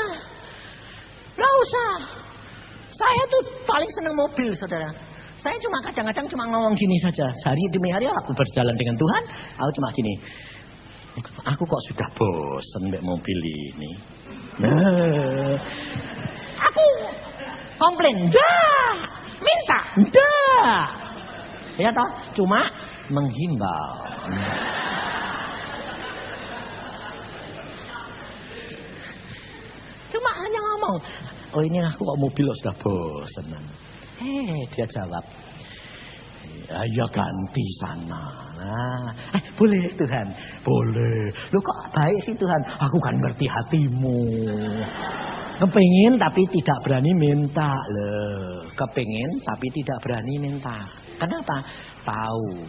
Gak usah. Saya tuh paling senang mobil saudara. Saya cuma kadang-kadang cuma ngomong gini saja. Hari demi hari aku berjalan dengan Tuhan. Aku cuma gini. Aku kok sudah bosan mbak mobil ini. Nah, aku komplain, dah, minta, dah, ya toh, cuma menghimbau. Cuma hanya ngomong, oh ini aku kok mobil sudah bosan. Dia jawab, ya ganti sana. Nah, boleh Tuhan, boleh. Lu kok baik sih Tuhan? Aku kan ngerti hatimu. Kepingin tapi tidak berani minta. Loh, kepingin tapi tidak berani minta. Kenapa? Tahu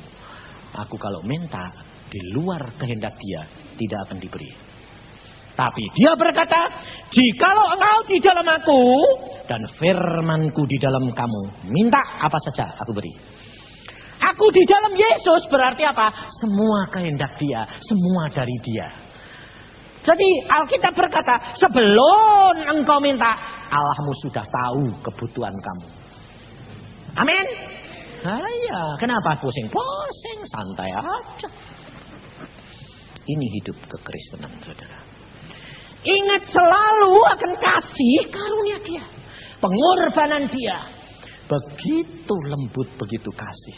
aku kalau minta di luar kehendak dia tidak akan diberi. Tapi dia berkata, jikalau engkau di dalam aku dan firmanku di dalam kamu, minta apa saja aku beri. Aku di dalam Yesus berarti apa? Semua kehendak dia, semua dari dia. Jadi Alkitab berkata, sebelum engkau minta, Allahmu sudah tahu kebutuhan kamu. Amin. Nah, ya, kenapa pusing-pusing, santai aja. Ini hidup kekristenan, saudara. Ingat selalu akan kasih karunia dia, pengorbanan dia. Begitu lembut, begitu kasih.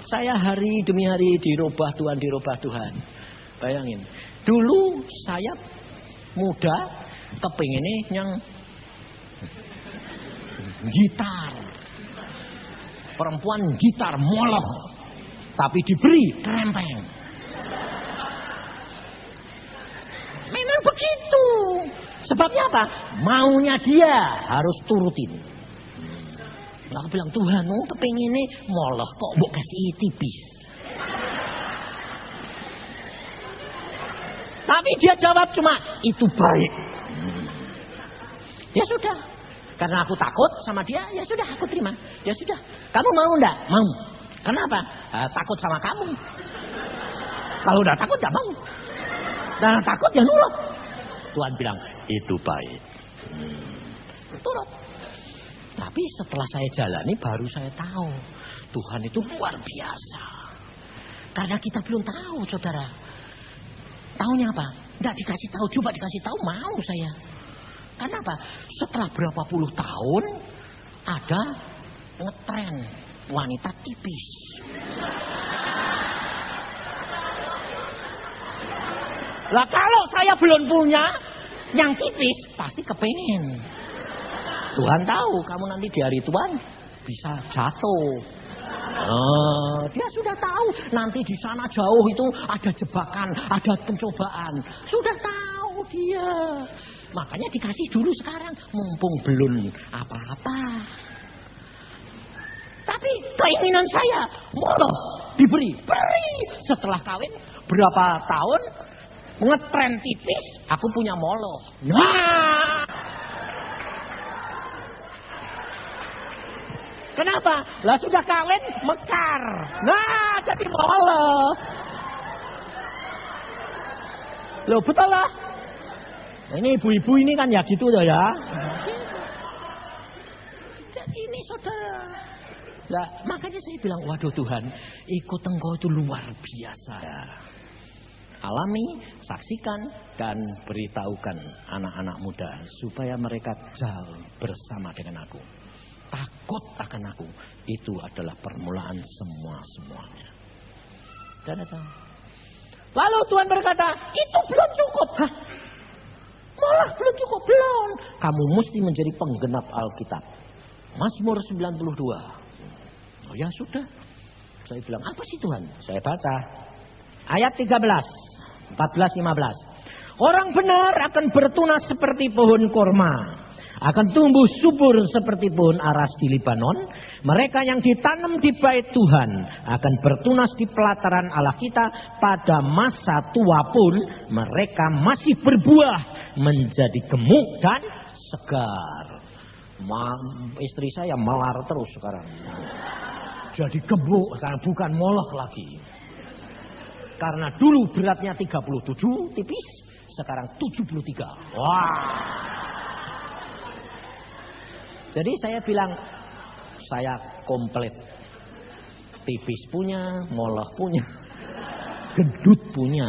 Saya hari demi hari dirubah Tuhan. Bayangin. Dulu saya muda, kepinginnya yang gitar. Perempuan gitar moloh. Tapi diberi kerempeng. Memang begitu. Sebabnya apa? Maunya dia harus turutin. Aku bilang, Tuhan, kepinginnya moloh kok mbok kasih tipis. Tapi dia jawab cuma, itu baik. Ya sudah. Karena aku takut sama dia, ya sudah aku terima. Ya sudah. Kamu mau enggak? Mau. Kenapa? Takut sama kamu. Kalau udah takut, enggak mau. Nah takut ya nurut. Tuhan bilang, itu baik. Turut. Tapi setelah saya jalani, baru saya tahu. Tuhan itu luar biasa. Karena kita belum tahu, saudara. Taunya apa? Enggak dikasih tahu, coba dikasih tahu mau saya. Karena apa? Setelah berapa puluh tahun ada ngetren wanita tipis. Lah kalau saya belum punya yang tipis, pasti kepengen. Tuhan tahu kamu nanti di hari Tuhan bisa jatuh. Dia sudah tahu nanti di sana jauh itu ada jebakan, ada pencobaan. Sudah tahu dia. Makanya dikasih dulu sekarang, mumpung belum apa-apa. Tapi keinginan saya, moloh diberi, beri. Setelah kawin berapa tahun ngetren tipis, aku punya moloh. Nah, kenapa? Lah sudah kawin mekar. Nah, jadi moloh. Loh betul lah. Ini ibu-ibu ini kan ya gitu loh ya. Jadi ini saudara. Lah makanya saya bilang, waduh Tuhan, ikut engkau itu luar biasa. Alami, saksikan, dan beritahukan anak-anak muda supaya mereka jalan bersama dengan aku. Takut akan aku. Itu adalah permulaan semua-semuanya. Dan datang. Lalu Tuhan berkata, itu belum cukup. Hah? Malah belum cukup, belum. Kamu mesti menjadi penggenap Alkitab. Mazmur 92. Oh ya sudah. Saya bilang, apa sih Tuhan? Saya baca. Ayat 13, 14, 15. Orang benar akan bertunas seperti pohon korma. Akan tumbuh subur seperti pohon aras di Libanon. Mereka yang ditanam di bait Tuhan akan bertunas di pelataran Allah kita. Pada masa tua pun mereka masih berbuah menjadi gemuk dan segar. Istri saya melar terus sekarang. Jadi gemuk sekarang, bukan moloh lagi. Karena dulu beratnya 37 tipis, sekarang 73. Wah. Jadi saya bilang, saya komplit. Tipis punya, moloh punya, gendut punya.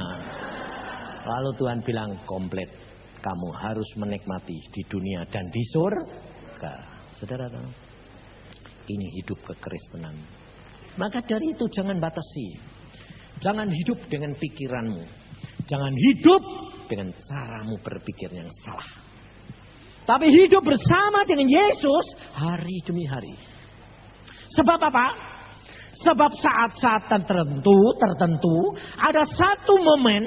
Lalu Tuhan bilang, komplit. Kamu harus menikmati di dunia dan di surga. Saudara tahu? Ini hidup kekristenan. Maka dari itu jangan batasi. Jangan hidup dengan pikiranmu. Jangan hidup dengan caramu berpikir yang salah. Tapi hidup bersama dengan Yesus hari demi hari. Sebab apa? Sebab saat-saat tertentu ada satu momen,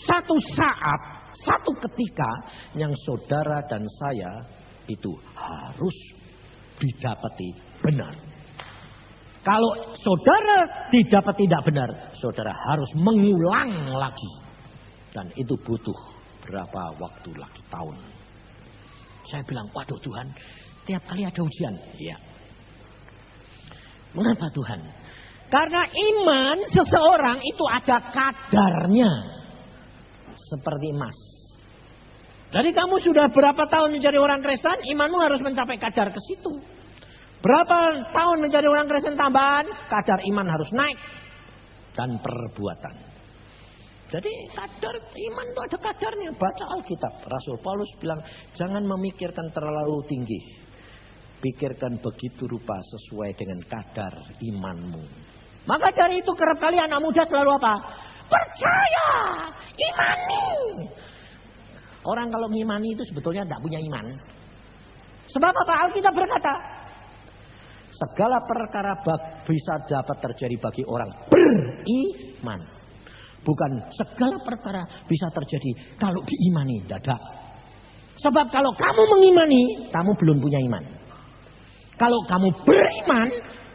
satu saat satu ketika yang saudara dan saya itu harus didapati benar. Kalau saudara didapat tidak benar, saudara harus mengulang lagi. Dan itu butuh berapa waktu lagi, tahun. Saya bilang, waduh Tuhan, tiap kali ada ujian. Iya. Mengapa Tuhan? Karena iman seseorang itu ada kadarnya. Seperti emas. Jadi kamu sudah berapa tahun menjadi orang Kristen, imanmu harus mencapai kadar ke situ. Berapa tahun menjadi orang Kristen tambahan, kadar iman harus naik. Dan perbuatan. Jadi kadar iman itu ada kadarnya. Baca Alkitab. Rasul Paulus bilang, jangan memikirkan terlalu tinggi. Pikirkan begitu rupa sesuai dengan kadar imanmu. Maka dari itu kerap kali anak muda selalu apa? Percaya, imani. Orang kalau mengimani itu sebetulnya tidak punya iman. Sebab apa? Alkitab berkata, segala perkara bisa dapat terjadi bagi orang beriman. Bukan segala perkara bisa terjadi kalau diimani. Tidak. Sebab kalau kamu mengimani, kamu belum punya iman. Kalau kamu beriman,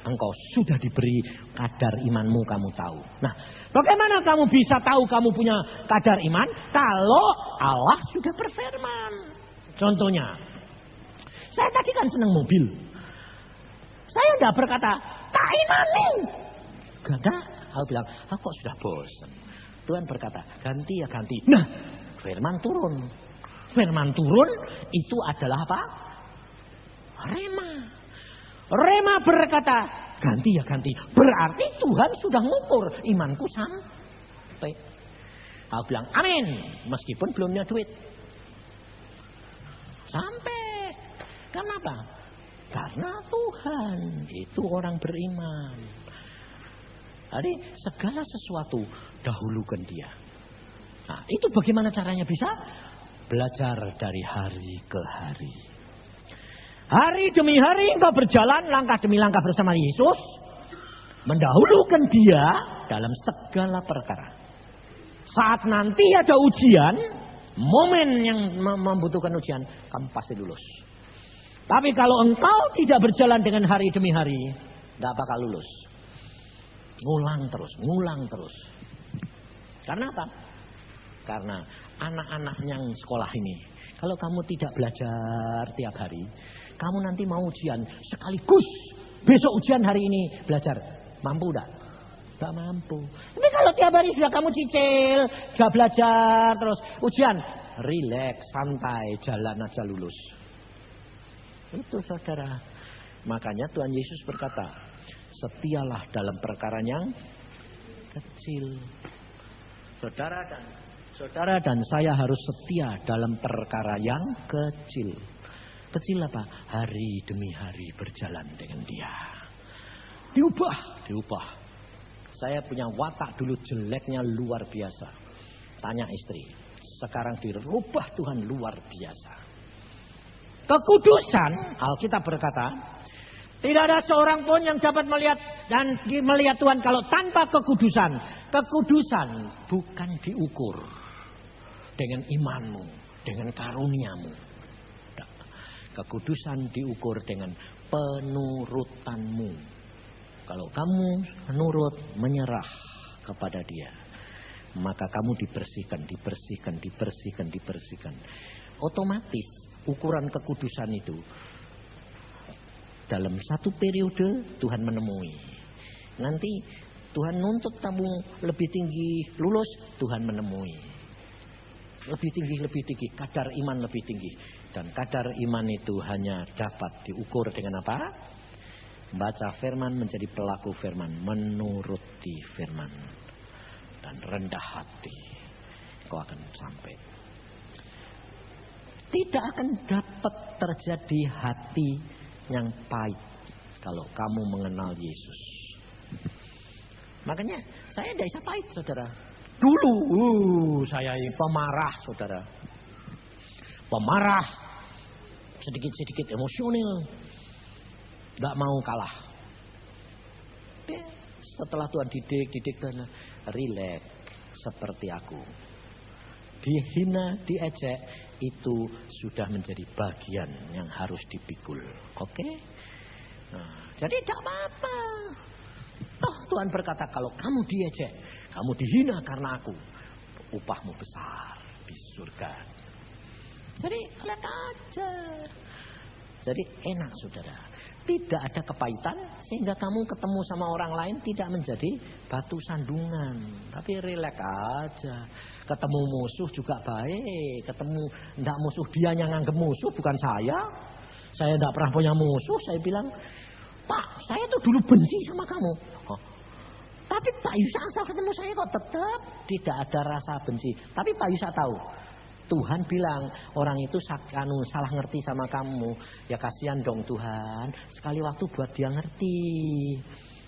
engkau sudah diberi kadar imanmu, kamu tahu. Nah, bagaimana kamu bisa tahu kamu punya kadar iman? Kalau Allah sudah berfirman. Contohnya, saya tadi kan senang mobil. Saya tidak berkata, tak imani. Gak. Aku bilang, aku kok sudah bosan. Tuhan berkata, ganti ya ganti. Nah, firman turun. Firman turun itu adalah apa? Rema. Rema berkata, ganti ya ganti. Berarti Tuhan sudah mengukur imanku sampai. Aku bilang, amin. Meskipun belum punya duit. Sampai. Kenapa? Karena Tuhan itu orang beriman. Jadi segala sesuatu dahulukan dia. Nah, itu bagaimana caranya bisa? Belajar dari hari ke hari. Hari demi hari engkau berjalan langkah demi langkah bersama Yesus. Mendahulukan dia dalam segala perkara. Saat nanti ada ujian, momen yang membutuhkan ujian, kamu pasti lulus. Tapi kalau engkau tidak berjalan dengan hari demi hari, tidak bakal lulus. Ngulang terus. Karena apa? Karena anak-anak yang sekolah ini, kalau kamu tidak belajar tiap hari, kamu nanti mau ujian sekaligus. Besok ujian, hari ini belajar. Mampu tidak? Tidak mampu. Tapi kalau tiap hari sudah kamu cicil, sudah belajar terus ujian, rileks, santai, jalan aja lulus. Itu saudara. Makanya Tuhan Yesus berkata, setialah dalam perkara yang kecil. Saudara dan saya harus setia dalam perkara yang kecil. Kecil apa? Hari demi hari berjalan dengan dia. Diubah. Saya punya watak dulu jeleknya luar biasa. Tanya istri. Sekarang dirubah Tuhan luar biasa. Kekudusan, Alkitab berkata, tidak ada seorang pun yang dapat melihat Tuhan kalau tanpa kekudusan. Kekudusan bukan diukur dengan imanmu, dengan karuniamu. Kekudusan diukur dengan penurutanmu. Kalau kamu menurut, menyerah kepada dia, maka kamu dibersihkan. Otomatis ukuran kekudusan itu dalam satu periode Tuhan menemui. Nanti Tuhan nuntut kamu lebih tinggi, lulus, Tuhan menemui. Lebih tinggi, kadar iman lebih tinggi. Dan kadar iman itu hanya dapat diukur dengan apa? Baca firman, menjadi pelaku firman, menuruti firman. Dan rendah hati, kau akan sampai. Tidak akan dapat terjadi hati yang pahit kalau kamu mengenal Yesus. Makanya saya tidak bisa pahit, saudara. Dulu saya pemarah, saudara. Pemarah, sedikit-sedikit emosional, tidak mau kalah. Setelah Tuhan didik dan rileks seperti aku. dihina, diejek, itu sudah menjadi bagian yang harus dipikul. Oke? Nah, jadi tidak apa-apa. Toh Tuhan berkata, kalau kamu diejek, kamu dihina karena aku, upahmu besar di surga. Jadi lihat aja. Jadi enak saudara. Tidak ada kepahitan sehingga kamu ketemu sama orang lain tidak menjadi batu sandungan. Tapi rileks aja. Ketemu musuh juga baik. Ketemu enggak musuh, dia yang nganggep musuh, bukan saya. Saya enggak pernah punya musuh. Saya bilang, Pak, saya tuh dulu benci sama kamu. Oh. Tapi Pak Yusa asal ketemu saya kok tetap tidak ada rasa benci. Tapi Pak Yusa tahu, Tuhan bilang orang itu salah ngerti sama kamu. Ya kasihan dong Tuhan. Sekali waktu buat dia ngerti.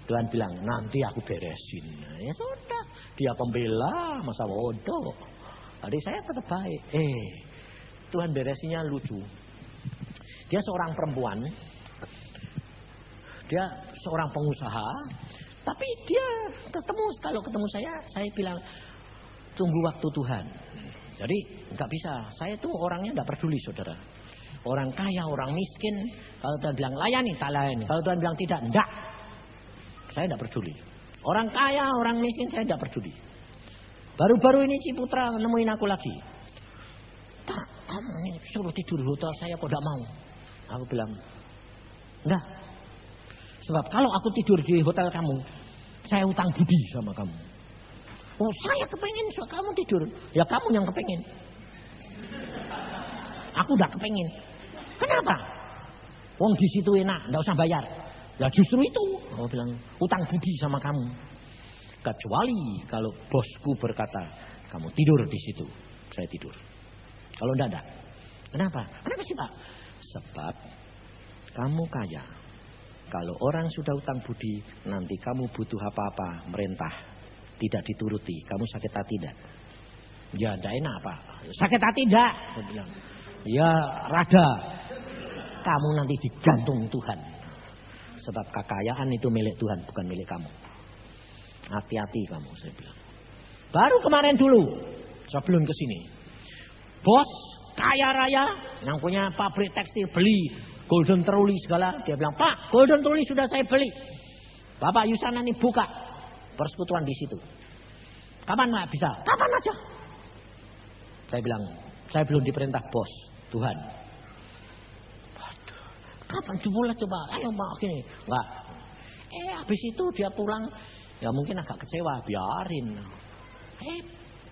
Tuhan bilang nanti aku beresin. Ya sudah. Dia pembela masa bodoh. Jadi saya tetap baik. Tuhan beresinnya lucu. Dia seorang perempuan. Dia seorang pengusaha. Tapi dia kalau ketemu saya bilang tunggu waktu Tuhan. Jadi nggak bisa. Saya tuh orangnya nggak peduli saudara. Orang kaya, orang miskin. Kalau Tuhan bilang layani, tak layani. Kalau Tuhan bilang tidak, enggak. Saya nggak peduli. Orang kaya, orang miskin, saya nggak peduli. Baru-baru ini Ciputra nemuin aku lagi. Pak, kamu ini suruh tidur di hotel saya kok nggak mau. Aku bilang, enggak. Sebab kalau aku tidur di hotel kamu, saya utang budi sama kamu. Oh saya kepengen kamu tidur. Ya kamu yang kepengen. Aku udah kepengen. Kenapa? Wong di situ enak, enggak usah bayar. Ya justru itu. Aku bilang utang budi sama kamu. Kecuali kalau bosku berkata kamu tidur di situ, saya tidur. Kalau enggak. Kenapa? Kenapa sih Pak? Sebab kamu kaya. Kalau orang sudah utang budi, nanti kamu butuh apa-apa, merintah. Tidak dituruti, kamu sakit hati tidak? Ya tidak enak Pak. Sakit hati tidak? Ya rada. Kamu nanti digantung Tuhan. Sebab kekayaan itu milik Tuhan, bukan milik kamu. Hati-hati kamu, saya bilang. Baru kemarin dulu, sebelum ke sini, bos kaya raya yang punya pabrik tekstil beli Golden Truly segala. Dia bilang, Pak, Golden Truly sudah saya beli. Bapak Yusana ini buka persekutuan di situ. Kapan nggak bisa? Kapan aja. Saya bilang, saya belum diperintah bos Tuhan. Waduh, kapan coba? Ayo Pak gini. Enggak. Habis itu dia pulang, ya mungkin agak kecewa, biarin.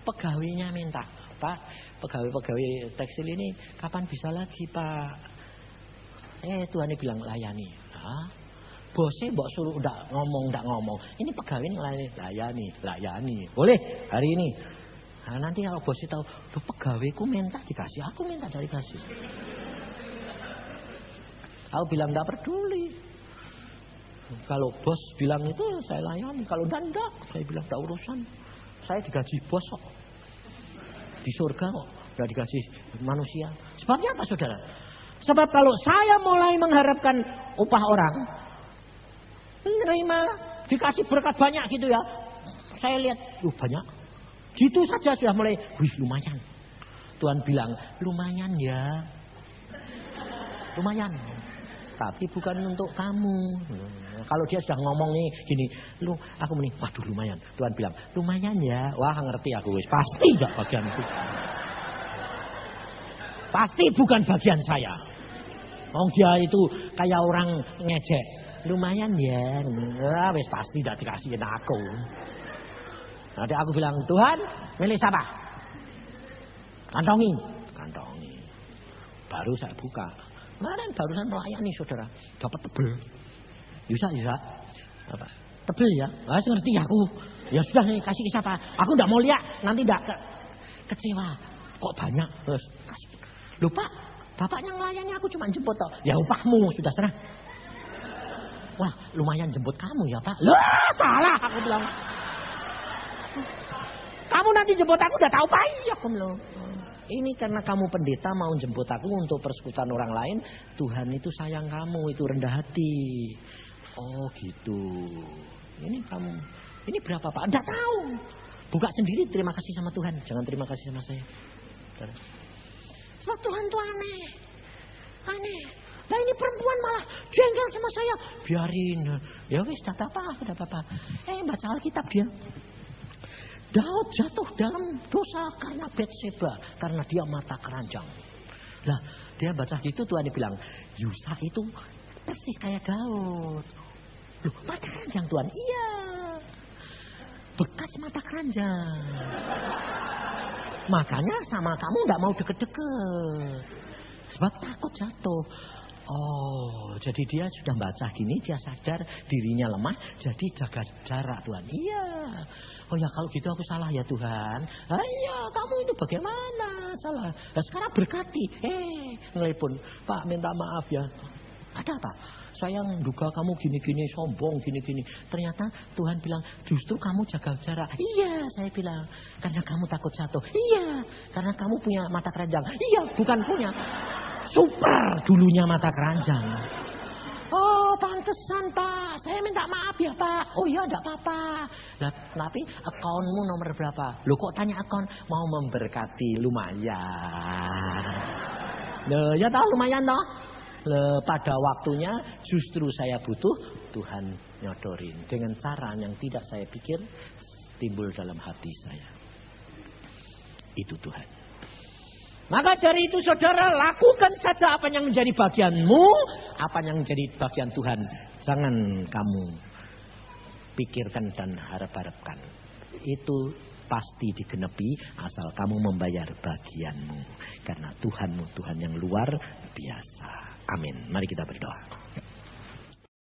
Pegawainya minta, Pak, pegawai tekstil ini kapan bisa lagi Pak? Tuhan bilang layani. Bosnya mbok suruh ndak ngomong. Ini pegawai layani. Boleh hari ini. Nah, nanti kalau bosnya tahu, pegawaiku minta dikasih, aku minta dari kasih. Aku bilang ndak peduli. Kalau bos bilang itu saya layani, kalau ndak, saya bilang ndak urusan. Saya digaji bos kok. Di surga kok, ndak digaji manusia. Sebabnya apa saudara? Sebab kalau saya mulai mengharapkan upah orang, menerima dikasih berkat banyak gitu ya. Saya lihat, banyak. Gitu saja sudah mulai, lumayan. Tuhan bilang, lumayan ya. Lumayan. Tapi bukan untuk kamu. Kalau dia sudah ngomong nih gini, aku meni, waduh lumayan. Tuhan bilang, lumayan ya. Wah ngerti aku, pasti enggak bagian itu. Pasti bukan bagian saya. Dia itu kayak orang ngejek. Lumayan ya, wes pasti tidak dikasihin aku. Nanti aku bilang, Tuhan milih siapa? Kantongi. Baru saya buka. Kemarin barusan melayani saudara, dapat tebel. Yusa. Apa? Tebel ya? Ngerti aku. Ya sudah nih kasih ke siapa? Aku tidak mau lihat, nanti tidak kecewa. Kok banyak? Terus kasih. Lupa, bapak yang melayani aku cuma jemput toh. Ya upahmu sudah serah. Wah lumayan jemput kamu ya Pak. Lah salah aku bilang. Kamu nanti jemput aku udah tahu Pak. Iya aku bilang. Ini karena kamu pendeta mau jemput aku untuk persekutuan orang lain. Tuhan itu sayang kamu, itu rendah hati. Oh gitu. Ini kamu. Ini berapa Pak? Enggak tahu. Buka sendiri terima kasih sama Tuhan. Jangan terima kasih sama saya. saudara. Sebab Tuhan itu aneh. Aneh. Nah ini perempuan malah jengkel sama saya. Biarin. Ya wis, tidak apa-apa. Baca Alkitab dia. Daud jatuh dalam dosa karena Batseba. Karena dia mata keranjang. Lah dia baca gitu Tuhan bilang, Yusa itu persis kayak Daud. Loh, mata keranjang Tuhan? Iya. Bekas mata keranjang. Makanya sama kamu gak mau deket-deket. Sebab takut jatuh. Oh, jadi dia sudah baca gini, dia sadar dirinya lemah, jadi jaga jarak Tuhan. Iya. Oh ya kalau gitu aku salah ya Tuhan. Iya, kamu itu bagaimana salah. Nah, sekarang berkati. Ngelepon, Pak minta maaf ya. Ada apa? Saya menduga kamu gini-gini, sombong gini-gini. Ternyata Tuhan bilang, justru kamu jaga jarak. Iya, saya bilang. Karena kamu takut jatuh. Iya, karena kamu punya mata keranjang. Iya, bukan punya. Super dulunya mata keranjang. Oh, pantesan Pak. Saya minta maaf ya Pak. Oh iya, enggak apa-apa. Nah, tapi akunmu nomor berapa? Loh kok tanya akun? Mau memberkati lumayan. Loh, ya tahu lumayan toh. Pada waktunya justru saya butuh Tuhan nyodorin dengan cara yang tidak saya pikir timbul dalam hati saya. Itu Tuhan. Maka dari itu saudara, lakukan saja apa yang menjadi bagianmu, apa yang menjadi bagian Tuhan. Jangan kamu pikirkan dan harap-harapkan. Itu pasti digenepi asal kamu membayar bagianmu. Karena Tuhanmu Tuhan yang luar biasa. Amin. Mari kita berdoa.